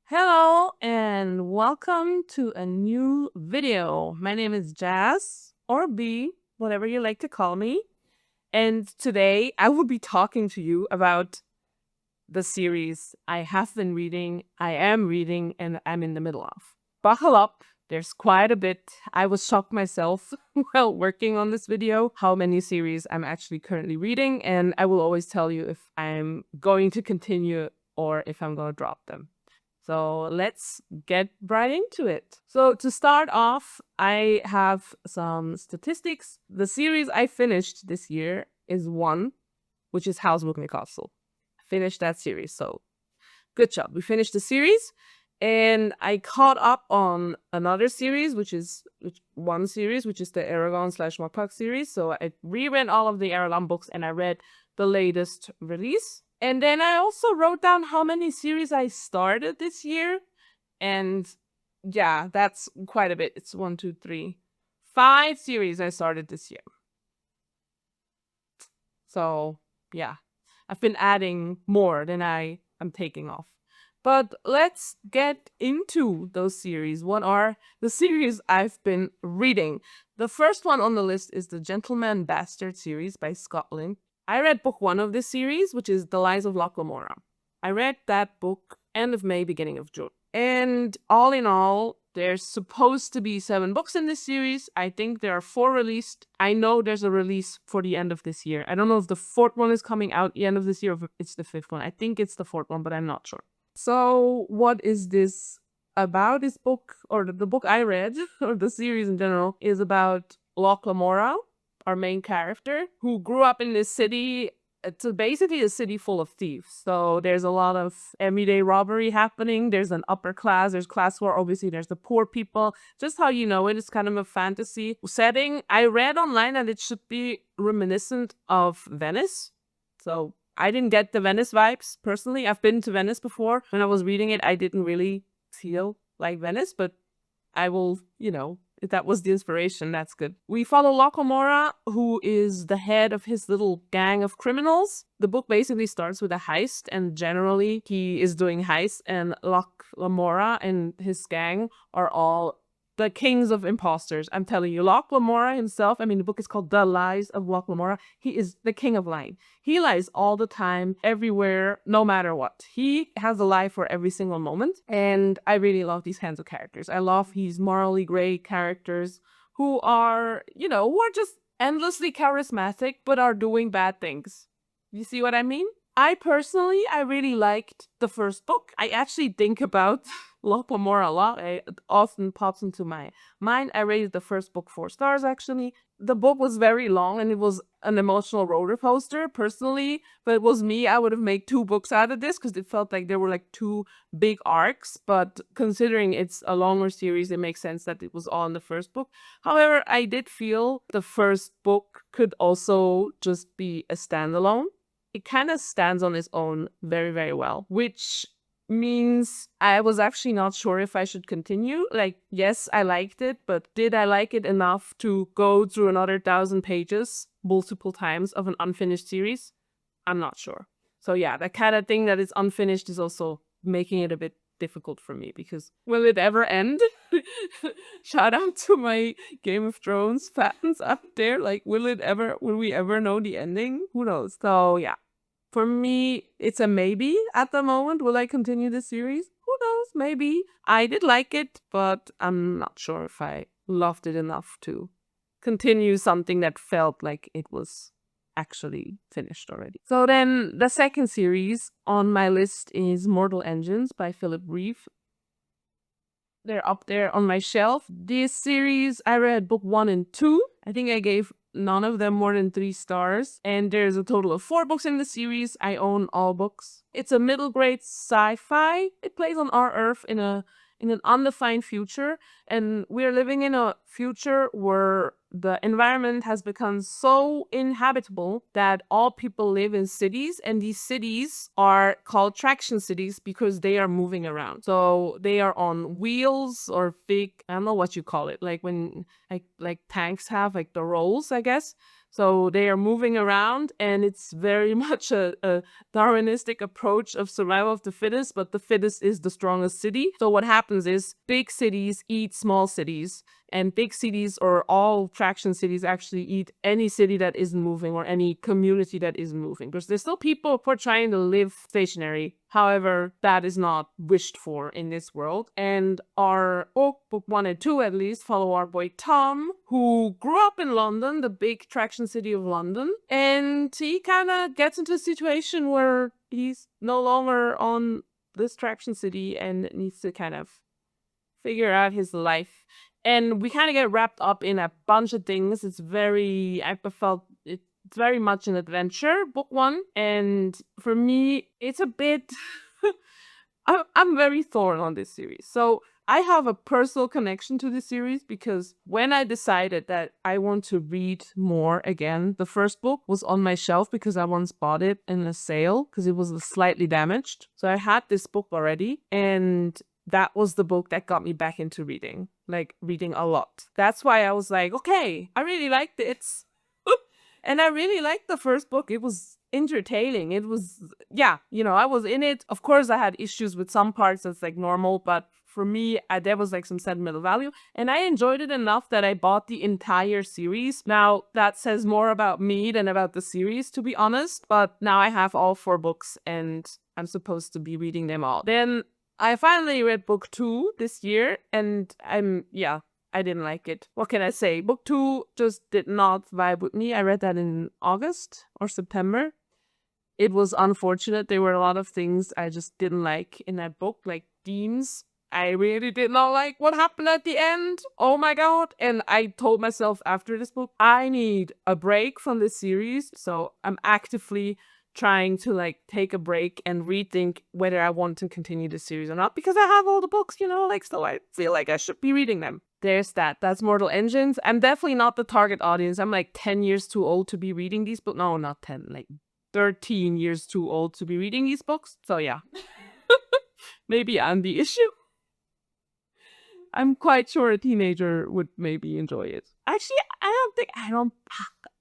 Hello and welcome to a new video. My name is Jazz or B, whatever you like to call me. And today I will be talking to you about the series I have been reading, I am reading, and I'm in the middle of. Buckle up. There's quite a bit. I was shocked myself while working on this video how many series I'm actually currently reading, and I will always tell you if I'm going to continue or if I'm going to drop them. So let's get right into it. So to start off, I have some statistics. The series I finished this year is one, which is House Book Castle. Finished that series. So good job. We finished the series. And I caught up on another series, which is the Aragon / Mokpak series. So I reread all of the Aragon books and I read the latest release. And then I also wrote down how many series I started this year. And yeah, that's quite a bit. It's 1, 2, 3, 5 series I started this year. So yeah, I've been adding more than I am taking off. But let's get into those series. What are the series I've been reading? The first one on the list is the Gentleman Bastard series by Scott Lynch. I read book 1 of this series, which is The Lies of Loch Lamora. I read that book end of May, beginning of June. And all in all, there's supposed to be 7 books in this series. I think there are 4 released. I know there's a release for the end of this year. I don't know if the 4th one is coming out the end of this year or if it's the 5th one. I think it's the 4th one, but I'm not sure. So what is this about? This book, or the book I read, or the series in general, is about Loch Lamora, our main character, who grew up in this city. It's basically a city full of thieves. So there's a lot of everyday robbery happening. There's an upper class, there's class war, obviously there's the poor people. Just how you know it, it's kind of a fantasy setting. I read online that it should be reminiscent of Venice. So I didn't get the Venice vibes personally. I've been to Venice before. When I was reading it, I didn't really feel like Venice, but I will, if that was the inspiration, that's good. We follow Loch Lamora, who is the head of his little gang of criminals. The book basically starts with a heist, and generally he is doing heists, and Loch Lamora and his gang are all the kings of imposters. I'm telling you, Loch Lamora himself, the book is called The Lies of Loch Lamora. He is the king of lying. He lies all the time, everywhere, no matter what. He has a lie for every single moment. And I really love these kinds of characters. I love these morally gray characters who are, who are just endlessly charismatic, but are doing bad things. You see what I mean? I really liked the first book. I actually think about Loch Lamora a lot. It often pops into my mind. I rated the first book 4 stars, actually. The book was very long and it was an emotional roller coaster, personally. But it was me, I would have made 2 books out of this because it felt like there were like 2 big arcs. But considering it's a longer series, it makes sense that it was all in the first book. However, I did feel the first book could also just be a standalone. It kind of stands on its own very, very well, which means I was actually not sure if I should continue. Like, yes, I liked it, but did I like it enough to go through another 1,000 pages multiple times of an unfinished series? I'm not sure. So yeah, that kind of thing that is unfinished is also making it a bit difficult for me, because will it ever end? Shout out to my Game of Thrones fans up there. Like, will we ever know the ending? Who knows? So yeah. For me, it's a maybe at the moment. Will I continue the series? Who knows? Maybe. I did like it, but I'm not sure if I loved it enough to continue something that felt like it was actually finished already. So then the second series on my list is Mortal Engines by Philip Reeve. They're up there on my shelf. This series, I read book 1 and 2. I think I gave none of them more than 3 stars. And there's a total of 4 books in the series. I own all books. It's a middle grade sci-fi. It plays on our Earth in an undefined future. And we're living in a future where the environment has become so inhabitable that all people live in cities, and these cities are called traction cities because they are moving around. So they are on wheels or big, I don't know what you call it, like when like tanks have like the rolls, I guess. So they are moving around, and it's very much a Darwinistic approach of survival of the fittest, but the fittest is the strongest city. So what happens is big cities eat small cities, and big cities or all traction cities actually eat any city that isn't moving or any community that isn't moving. Because there's still people who are trying to live stationary. However, that is not wished for in this world. And our book 1 and 2 at least, follow our boy Tom, who grew up in London, the big traction city of London. And he kind of gets into a situation where he's no longer on this traction city and needs to kind of figure out his life. And we kind of get wrapped up in a bunch of things. It's very, I felt it's very much an adventure, book 1. And for me, it's a bit, I'm very torn on this series. So I have a personal connection to this series because when I decided that I want to read more again, the first book was on my shelf because I once bought it in a sale because it was slightly damaged. So I had this book already, and that was the book that got me back into reading, like reading a lot. That's why I was like, okay, I really liked it. And I really liked the first book. It was entertaining. It was, yeah, I was in it. Of course, I had issues with some parts that's like normal, but for me, there was like some sentimental value. And I enjoyed it enough that I bought the entire series. Now, that says more about me than about the series, to be honest. But now I have all 4 books and I'm supposed to be reading them all. Then I finally read book 2 this year, and I didn't like it. What can I say? Book 2 just did not vibe with me. I read that in August or September. It was unfortunate. There were a lot of things I just didn't like in that book, like themes. I really did not like what happened at the end. Oh my god. And I told myself after this book, I need a break from this series. So I'm actively trying to like take a break and rethink whether I want to continue the series or not, because I have all the books, so I feel like I should be reading them. There's that. That's Mortal Engines. I'm definitely not the target audience. I'm like 10 years too old to be reading these books. No, not 10, like 13 years too old to be reading these books. So yeah, maybe I'm the issue. I'm quite sure a teenager would maybe enjoy it. Actually, I don't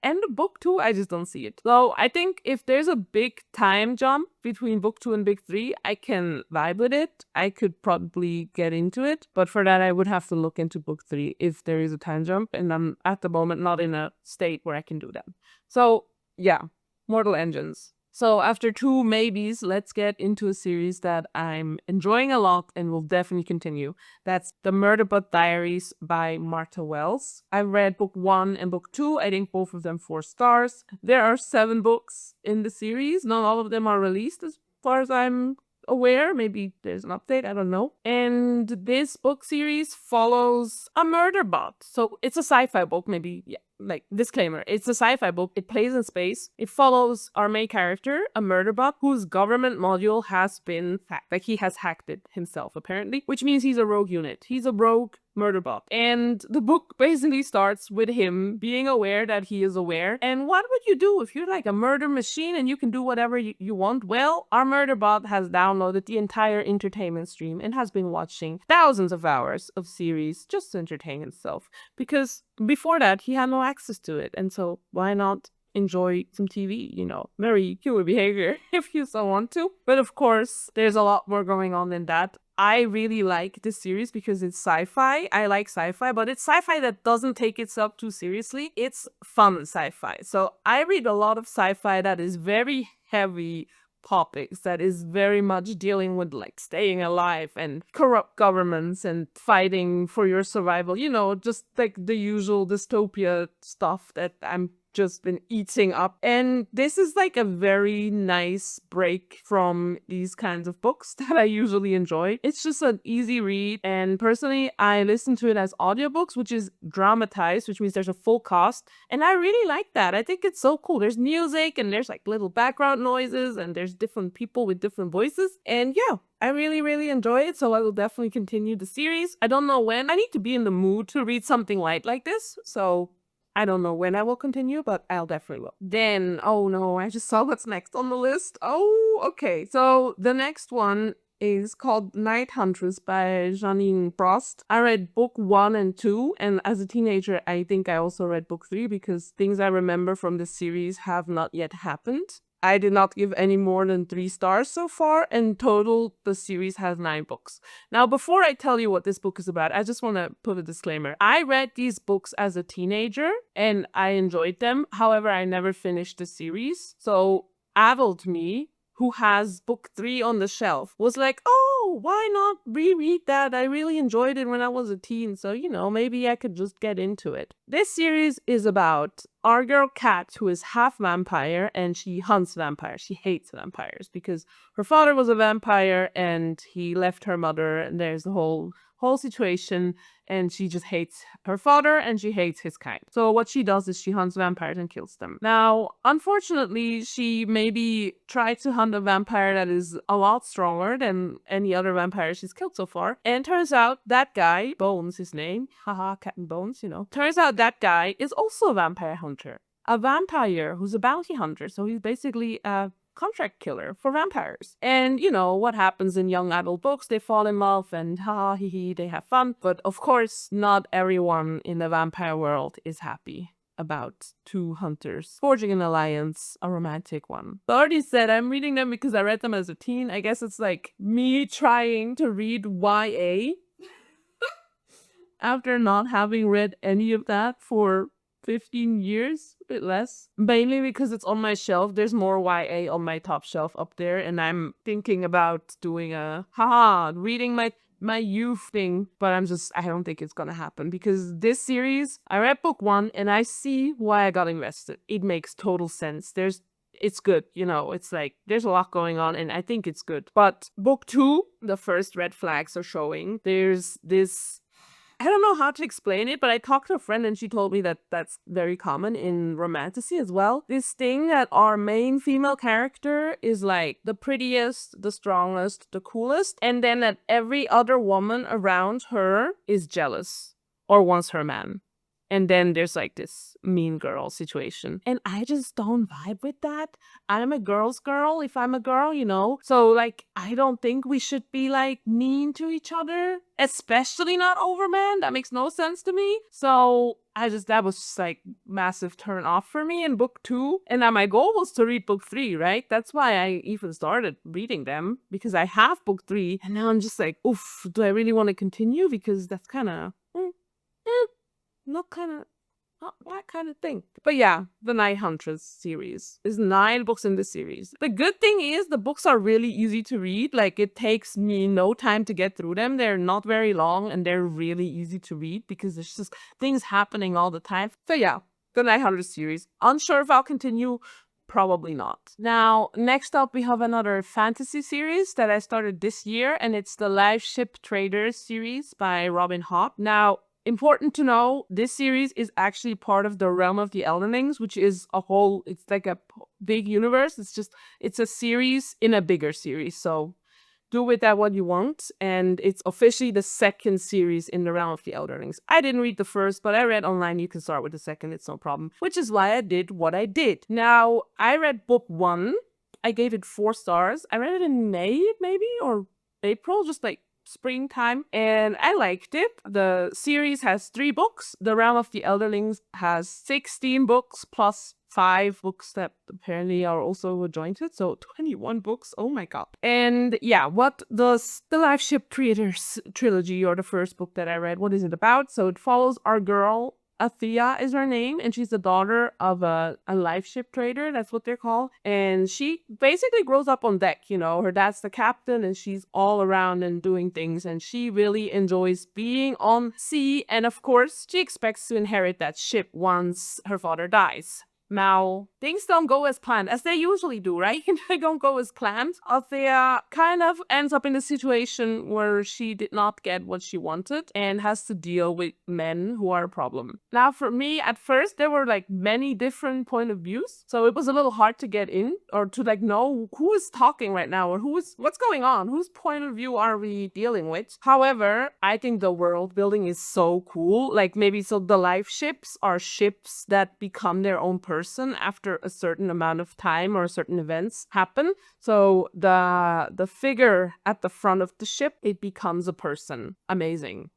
end of book 2, I just don't see it. So I think if there's a big time jump between book 2 and book 3, I can vibe with it. I could probably get into it. But for that, I would have to look into book 3 if there is a time jump. And I'm at the moment not in a state where I can do that. So yeah, Mortal Engines. So after 2 maybes, let's get into a series that I'm enjoying a lot and will definitely continue. That's the Murderbot Diaries by Martha Wells. I've read book 1 and book 2. I think both of them 4 stars. There are 7 books in the series. Not all of them are released as far as I'm aware. Maybe there's an update, I don't know. And this book series follows a murder bot. So it's a sci-fi book, maybe, yeah. Like, disclaimer, it's a sci-fi book. It plays in space. It follows our main character, a murderbot, whose government module has been hacked. Like, he has hacked it himself, apparently, which means he's a rogue unit. He's a rogue murderbot. And the book basically starts with him being aware that he is aware. And what would you do if you're like a murder machine and you can do whatever you want? Well, our murderbot has downloaded the entire entertainment stream and has been watching thousands of hours of series just to entertain himself. Because before that, he had no access to it. And so why not enjoy some TV, very human behavior if you so want to. But of course, there's a lot more going on than that. I really like this series because it's sci-fi. I like sci-fi, but it's sci-fi that doesn't take itself too seriously. It's fun sci-fi. So I read a lot of sci-fi that is very heavy topics, that is very much dealing with like staying alive and corrupt governments and fighting for your survival, just like the usual dystopia stuff that I'm just been eating up. And this is like a very nice break from these kinds of books that I usually enjoy. It's just an easy read, and personally I listen to it as audiobooks, which is dramatized, which means there's a full cast, and I really like that. I think it's so cool. There's music and there's like little background noises and there's different people with different voices, and yeah, I really, really enjoy it, so I will definitely continue the series. I don't know when. I need to be in the mood to read something light like this, so I don't know when I will continue, but I'll definitely will. Then, oh no, I just saw what's next on the list. Oh, okay. So the next one is called Night Huntress by Jeaniene. I read book 1 and 2, and as a teenager, I think I also read book 3 because things I remember from the series have not yet happened. I did not give any more than 3 stars so far. In total, the series has 9 books. Now, before I tell you what this book is about, I just want to put a disclaimer. I read these books as a teenager and I enjoyed them. However, I never finished the series. So, adult me, who has book 3 on the shelf, was like, oh, why not reread that? I really enjoyed it when I was a teen, so, maybe I could just get into it. This series is about our girl Kat, who is half vampire, and she hunts vampires. She hates vampires because her father was a vampire and he left her mother, and there's the whole situation, and she just hates her father and she hates his kind. So what she does is she hunts vampires and kills them. Now, unfortunately, she maybe tried to hunt a vampire that is a lot stronger than any other vampire she's killed so far. And turns out that guy, Bones his name, haha, Cat and Bones, turns out that guy is also a vampire hunter. A vampire who's a bounty hunter. So he's basically a contract killer for vampires. And what happens in young adult books, they fall in love and ha hee hee, they have fun. But of course, not everyone in the vampire world is happy about 2 hunters forging an alliance, a romantic one. I already said I'm reading them because I read them as a teen. I guess it's like me trying to read YA after not having read any of that for 15 years, a bit less. Mainly because it's on my shelf. There's more YA on my top shelf up there, and I'm thinking about doing reading my youth thing, but I don't think it's gonna happen because this series, I read book 1 and I see why I got invested. It makes total sense. It's good, it's like there's a lot going on and I think it's good. But book 2, the first red flags are showing. There's this, I don't know how to explain it, but I talked to a friend and she told me that that's very common in romantasy as well. This thing that our main female character is like the prettiest, the strongest, the coolest, and then that every other woman around her is jealous or wants her man. And then there's like this mean girl situation. And I just don't vibe with that. I'm a girl's girl if I'm a girl, So like, I don't think we should be like mean to each other, especially not over men. That makes no sense to me. So that was just like massive turn off for me in book 2. And now my goal was to read book 3, right? That's why I even started reading them, because I have book 3. And now I'm just like, oof, do I really want to continue? Because that's kind of... not that kind of thing. But yeah, the Night Huntress series. There's 9 books in the series. The good thing is the books are really easy to read. Like, it takes me no time to get through them. They're not very long and they're really easy to read because there's just things happening all the time. So yeah, the Night Huntress series. Unsure if I'll continue. Probably not. Now, next up, we have another fantasy series that I started this year, and it's the Liveship Traders series by Robin Hobb. Now, important to know, this series is actually part of the Realm of the Elderlings, which is it's like a big universe. It's a series in a bigger series. So do with that what you want. And it's officially the 2nd series in the Realm of the Elderlings. I didn't read the first, but I read online. You can start with the 2nd. It's no problem. Which is why I did what I did. Now, I read book 1. I gave it 4 stars. I read it in May, maybe, or April, just like springtime, and I liked it. The series has 3 books. The Realm of the Elderlings has 16 books plus 5 books that apparently are also adjointed, so 21 books. Oh my god. And yeah, what does the Liveship Traders trilogy, or the first book that I read, what is it about? So it follows our girl Athea is her name, and she's the daughter of a life ship trader, that's what they're called. And she basically grows up on deck, her dad's the captain and she's all around and doing things, and she really enjoys being on sea, and of course she expects to inherit that ship once her father dies. Now, things don't go as planned, as they usually do, right? They don't go as planned. Althea kind of ends up in a situation where she did not get what she wanted and has to deal with men who are a problem. Now, for me, at first, there were like many different point of views, so it was a little hard to get in or to like know who is talking right now or what's going on, whose point of view are we dealing with. However, I think the world building is so cool. Like maybe so the life ships are ships that become their own person. person after a certain amount of time or certain events happen. So the figure at the front of the ship, it becomes a person. Amazing.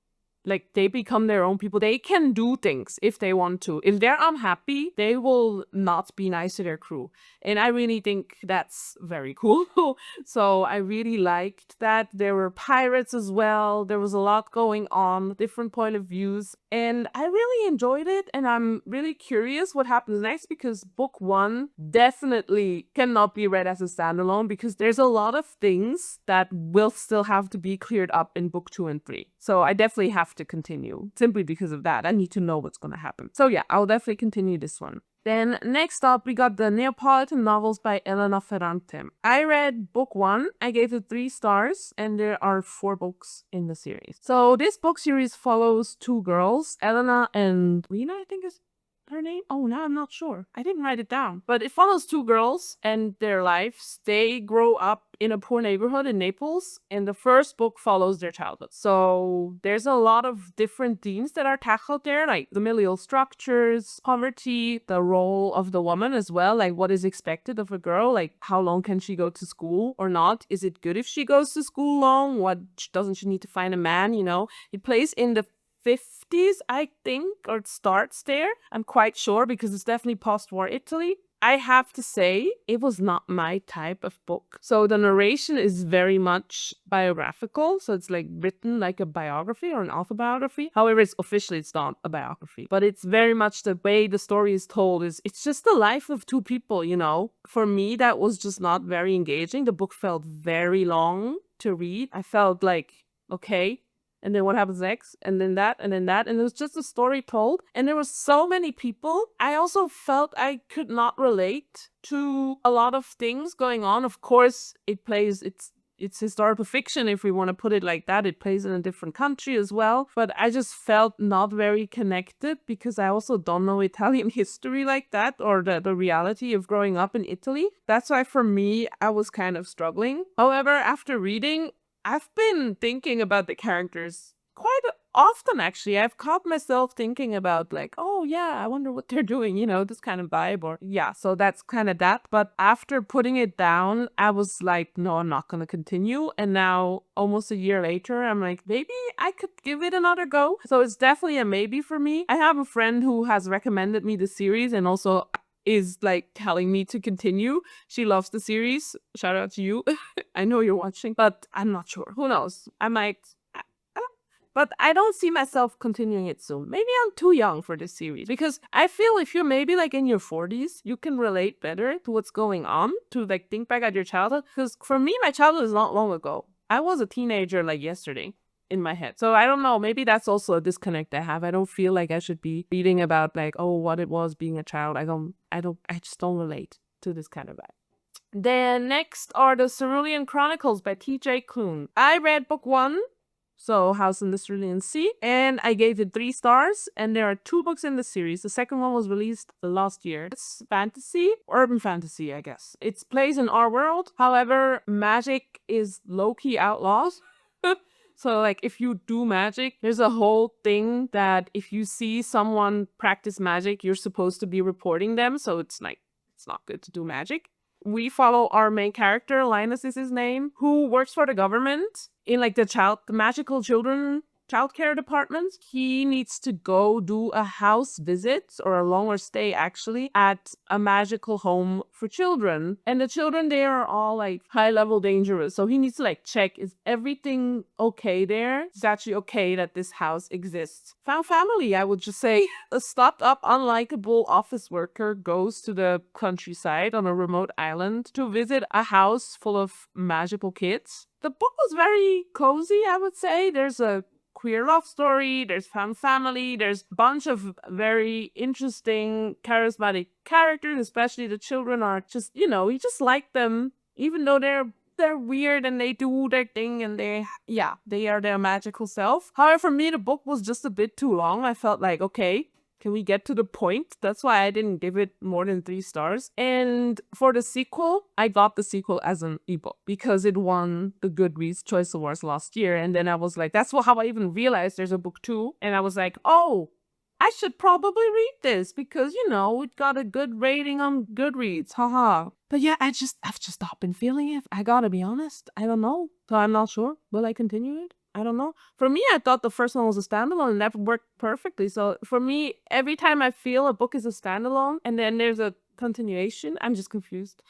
Like, they become their own people. They can do things if they want to. If they're unhappy, they will not be nice to their crew. And I really think that's very cool. So I really liked that. There were pirates as well. There was a lot going on, different point of views. And I really enjoyed it. And I'm really curious what happens next, because book 1 definitely cannot be read as a standalone, because there's a lot of things that will still have to be cleared up in book 2 and 3. So I definitely have to continue simply because of that. I need to know what's going to happen. So yeah, I'll definitely continue this one. Then next up, we got the Neapolitan novels by Elena Ferrante. I read book 1. I gave it 3 stars, and there are 4 books in the series. So this book series follows 2 girls, Elena and Wynne, I think is her name? Oh, now I'm not sure. I didn't write it down. But it follows 2 girls and their lives. They grow up in a poor neighborhood in Naples, and the first book follows their childhood. So there's a lot of different themes that are tackled there, like familial structures, poverty, the role of the woman as well, like what is expected of a girl, like how long can she go to school or not? Is it good if she goes to school long? What doesn't she need to find a man, you know? It plays in the 50s, I think, or it starts there. I'm quite sure, because it's definitely post-war Italy. I have to say, it was not my type of book. So the narration is very much biographical. So it's like written like a biography or an autobiography. However, it's not a biography, but it's very much the way the story is told. It's just the life of 2 people, you know. For me, that was just not very engaging. The book felt very long to read. I felt like, okay, and then what happens next, and then that, and then that, and it was just a story told, and there were so many people. I also felt I could not relate to a lot of things going on. Of course, it's historical fiction, if we want to put it like that. It plays in a different country as well, but I just felt not very connected, because I also don't know Italian history like that, or the reality of growing up in Italy. That's why for me, I was kind of struggling. However, after reading, I've been thinking about the characters quite often, actually. I've caught myself thinking about like, oh yeah, I wonder what they're doing, you know, this kind of vibe, or yeah, so that's kind of that. But after putting it down, I was like, no, I'm not going to continue. And now, almost a year later, I'm like, maybe I could give it another go. So it's definitely a maybe for me. I have a friend who has recommended me the series, and also is like telling me to continue. She loves the series. Shout out to you. I know you're watching, but I'm not sure. Who knows? I might. But I don't see myself continuing it soon. Maybe I'm too young for this series, because I feel if you're maybe like in your 40s, you can relate better to what's going on, to like think back at your childhood. Because for me, my childhood is not long ago. I was a teenager like yesterday in my head. So I don't know, maybe that's also a disconnect I have. I don't feel like I should be reading about like, oh, what it was being a child. I just don't relate to this kind of vibe. Then next are the Cerulean Chronicles by T.J. Klune. I read book 1, so House in the Cerulean Sea, and I gave it 3 stars, and there are 2 books in the series. The second one was released last year. It's fantasy, urban fantasy, I guess. It plays in our world. However, magic is low-key outlawed. So, like, if you do magic, there's a whole thing that if you see someone practice magic, you're supposed to be reporting them. So it's like, it's not good to do magic. We follow our main character, Linus is his name, who works for the government in like the magical childcare department. He needs to go do a house visit, or a longer stay actually, at a magical home for children. And the children there are all like high level dangerous. So he needs to like check, is everything okay there? It's actually okay that this house exists. Found family, I would just say. A stopped up, unlikable office worker goes to the countryside on a remote island to visit a house full of magical kids. The book was very cozy, I would say. There's a queer love story, there's found family, there's a bunch of very interesting, charismatic characters, especially the children are just, you know, you just like them, even though they're weird and they do their thing and they are their magical self. However, for me, the book was just a bit too long. I felt like, okay, can we get to the point? That's why I didn't give it more than 3 stars. And for the sequel, I got the sequel as an ebook because it won the Goodreads Choice Awards last year. And then I was like, how I even realized there's a book 2. And I was like, oh, I should probably read this because, it got a good rating on Goodreads. Haha. But yeah, I've just not been feeling it. I gotta be honest. I don't know. So I'm not sure. Will I continue it? I don't know. For me, I thought the first one was a standalone and that worked perfectly. So for me, every time I feel a book is a standalone and then there's a continuation, I'm just confused.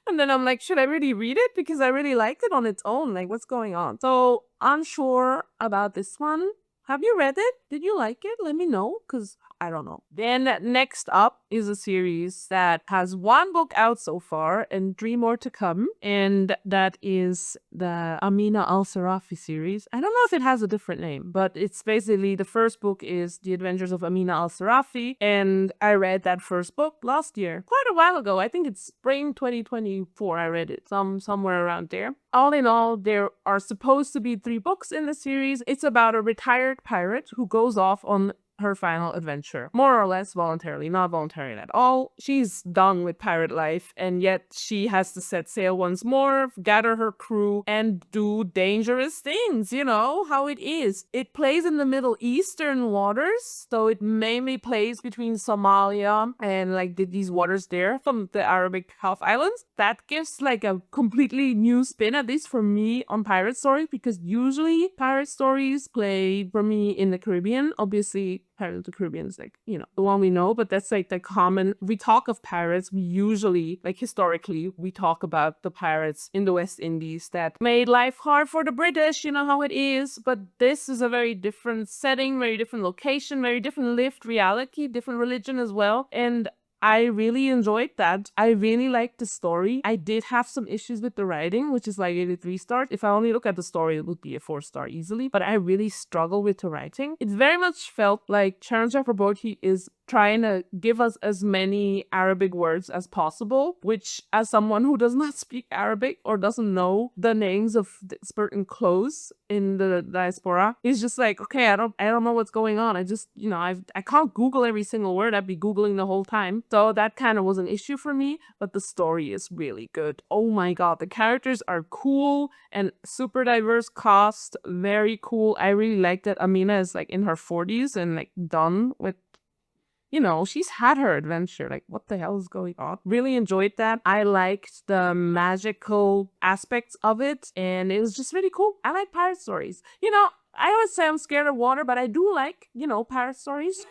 And then I'm like, should I really read it? Because I really liked it on its own. Like, what's going on? So, unsure about this one. Have you read it? Did you like it? Let me know, because I don't know. Then next up is a series that has one book out so far and three more to come. And that is the Amina Al-Sarafi series. I don't know if it has a different name, but it's basically the first book is The Adventures of Amina Al-Sarafi. And I read that first book last year, quite a while ago. I think it's spring 2024 I read it, somewhere around there. All in all, there are supposed to be 3 books in the series. It's about a retired pirate who goes off on her final adventure, more or less voluntarily, not voluntarily at all. She's done with pirate life, and yet she has to set sail once more, gather her crew, and do dangerous things. You know how it is. It plays in the Middle Eastern waters, so it mainly plays between Somalia and like these waters there from the Arabic Gulf Islands. That gives like a completely new spin, at least for me, on pirate stories, because usually pirate stories play for me in the Caribbean. Obviously, Pirates of the Caribbean is like, the one we know, but that's like the common, we talk of pirates, we usually, like historically, we talk about the pirates in the West Indies that made life hard for the British, you know how it is, but this is a very different setting, very different location, very different lived reality, different religion as well, and I really enjoyed that. I really liked the story. I did have some issues with the writing, which is like a 3 stars. If I only look at the story, it would be a 4-star easily. But I really struggle with the writing. It very much felt like Sharon Chakraborty is trying to give us as many Arabic words as possible, which as someone who does not speak Arabic or doesn't know the names of certain clothes in the diaspora, is just like, okay, I don't know what's going on. I just, I can't Google every single word. I'd be Googling the whole time. So that kind of was an issue for me, but the story is really good. Oh my god, the characters are cool and super diverse cast, very cool. I really like that Amina is like in her 40s and like done with, she's had her adventure. Like, what the hell is going on? Really enjoyed that. I liked the magical aspects of it, and it was just really cool. I like pirate stories. I always say I'm scared of water, but I do like, pirate stories.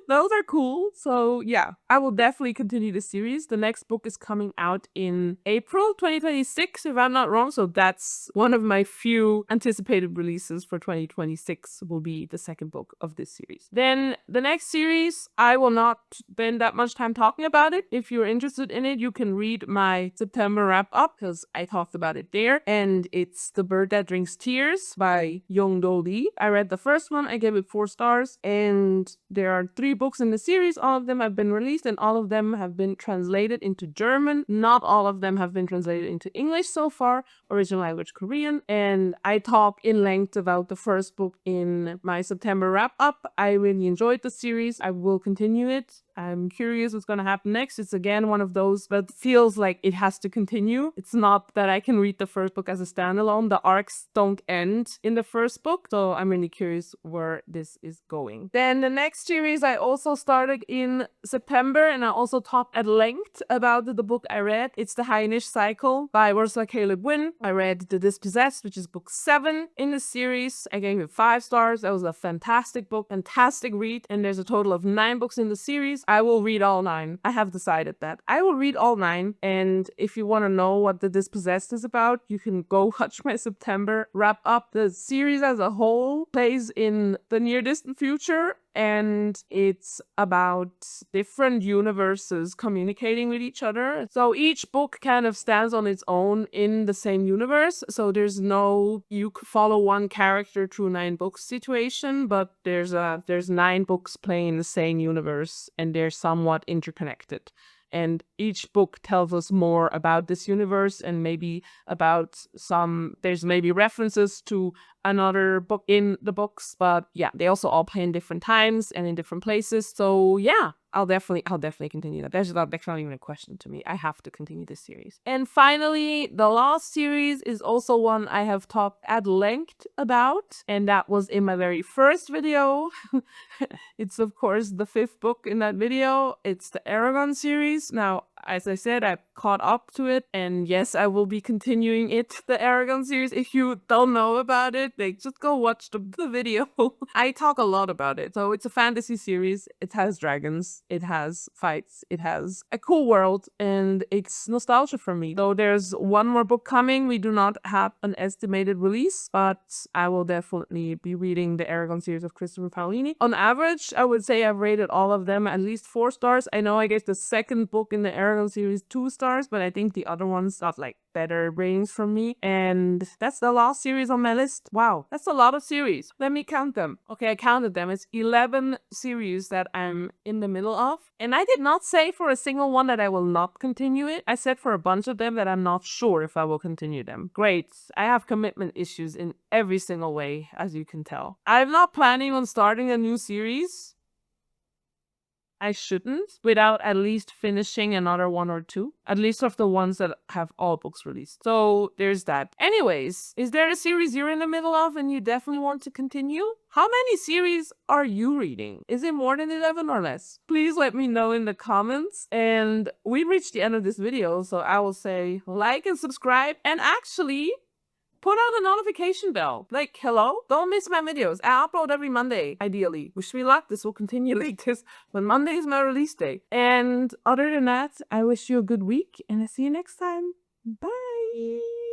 Those are cool. So yeah, I will definitely continue the series. The next book is coming out in April 2026, if I'm not wrong. So that's one of my few anticipated releases for 2026 will be the second book of this series. Then the next series, I will not spend that much time talking about it. If you're interested in it, you can read my September wrap up because I talked about it there. And it's The Bird That Drinks Tears by Young-Do Lee. I read the first one. I gave it 4 stars. And there are 3 books in the series. All of them have been released and all of them have been translated into German. Not all of them have been translated into English so far, original language Korean. And I talk in length about the first book in my September wrap up. I really enjoyed the series. I will continue it. I'm curious what's going to happen next. It's again one of those that feels like it has to continue. It's not that I can read the first book as a standalone. The arcs don't end in the first book. So I'm really curious where this is going. Then the next series I also started in September and I also talked at length about the book I read. It's The Heinisch Cycle by Ursula K. Le Guin. I read The Dispossessed, which is book 7 in the series. I gave it 5 stars. That was a fantastic book, fantastic read. And there's a total of 9 books in the series. I will read all 9. I have decided that. I will read all 9. And if you want to know what The Dispossessed is about, you can go watch my September wrap up. The series as a whole plays in the near distant future. And it's about different universes communicating with each other. So each book kind of stands on its own in the same universe. So there's no, you could follow one character through 9 books situation, but there's 9 books playing the same universe and they're somewhat interconnected. And each book tells us more about this universe and maybe about there's maybe references to another book in the books. But yeah, they also all play in different times and in different places. So yeah, I'll definitely continue that. That's not even a question to me. I have to continue this series. And finally, the last series is also one I have talked at length about, and that was in my very first video. It's of course the 5th book in that video. It's the Aragon series. Now, as I said, I caught up to it, and yes, I will be continuing it, the Aragon series. If you don't know about it, like, just go watch the video. I talk a lot about it. So it's a fantasy series. It has dragons, it has fights, it has a cool world, and it's nostalgia for me. Though there's one more book coming, we do not have an estimated release, but I will definitely be reading the Aragon series of Christopher Paolini. On average, I would say I've rated all of them at least 4 stars. I know I gave the second book in the Aragon series 2 stars, but I think the other ones got like better ratings from me. And that's the last series on my list. Wow, that's a lot of series. Let me count them. Okay, I counted them. It's 11 series that I'm in the middle of. And I did not say for a single one that I will not continue it. I said for a bunch of them that I'm not sure if I will continue them. Great. I have commitment issues in every single way, as you can tell. I'm not planning on starting a new series. I shouldn't without at least finishing another 1 or 2, at least of the ones that have all books released. So there's that. Anyways, is there a series you're in the middle of and you definitely want to continue? How many series are you reading? Is it more than 11 or less? Please let me know in the comments. And we reached the end of this video, so I will say like and subscribe, and actually put on a notification bell. Like, hello? Don't miss my videos. I upload every Monday, ideally. Wish me luck. This will continue like this, but Monday is my release day. And other than that, I wish you a good week, and I see you next time. Bye!